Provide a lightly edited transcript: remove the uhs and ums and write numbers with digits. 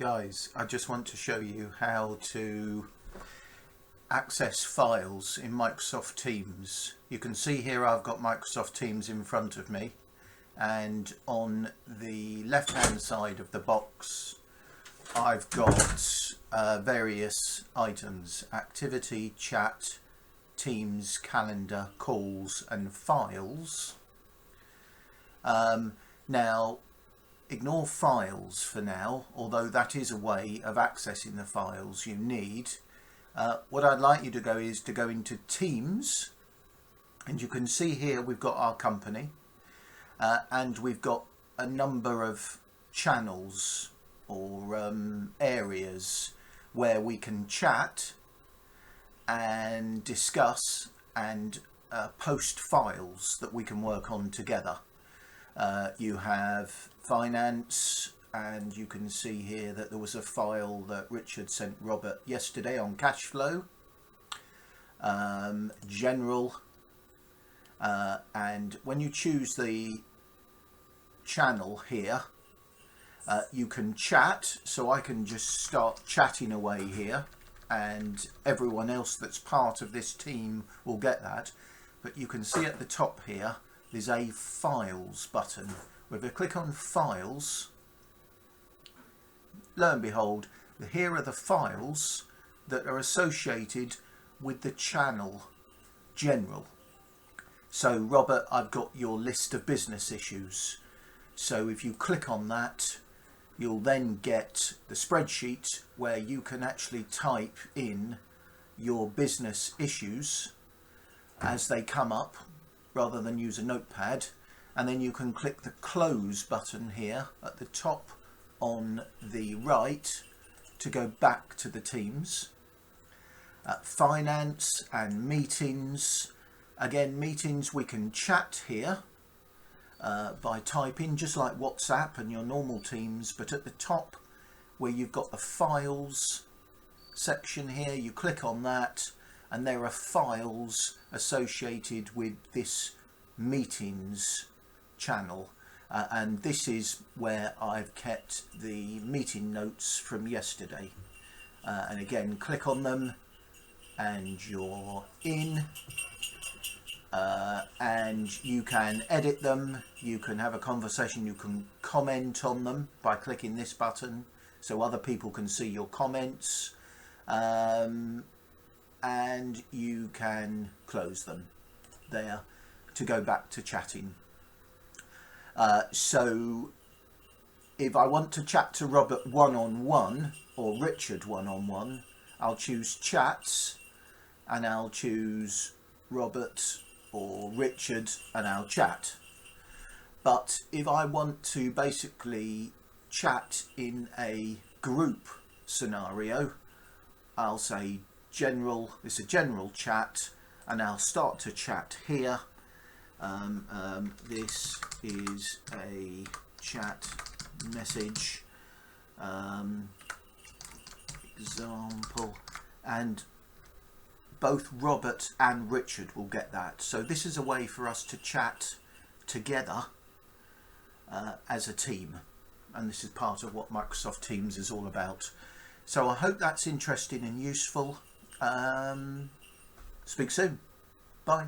Guys, I just want to show you how to access files in Microsoft Teams. You can see here I've got Microsoft Teams in front of me, and on the left hand side of the box I've got various items: activity, chat, Teams, calendar, calls and files. Now ignore files for now, although that is a way of accessing the files you need. What I'd like you to go is to go into Teams, and you can see here we've got our company and we've got a number of channels or areas where we can chat and discuss and post files that we can work on together. You have finance, and you can see here that there was a file that Richard sent Robert yesterday on cash flow, general, and when you choose the channel here, you can chat, so I can just start chatting away here and everyone else that's part of this team will get that. But you can see at the top here there's a files button. If you click on files, lo and behold, here are the files that are associated with the channel general. So Robert, I've got your list of business issues. So if you click on that, you'll then get the spreadsheet where you can actually type in your business issues as they come up rather than use a notepad. And then you can click the close button here at the top on the right to go back to the Teams. Finance and meetings. Again, meetings, we can chat here by typing, just like WhatsApp and your normal Teams, but at the top where you've got the files section here, you click on that and there are files associated with this meetings channel, and this is where I've kept the meeting notes from yesterday, and again click on them and you're in, and you can edit them, you can have a conversation, you can comment on them by clicking this button so other people can see your comments, and you can close them there to go back to chatting. So if I want to chat to Robert one-on-one or Richard one-on-one, I'll choose chats and I'll choose Robert or Richard and I'll chat. But if I want to basically chat in a group scenario, I'll say general, it's a general chat, and I'll start to chat here. This is a chat message, example, and both Robert and Richard will get that. So this is a way for us to chat together as a team, and this is part of what Microsoft Teams is all about. So I hope that's interesting and useful. Speak soon. Bye.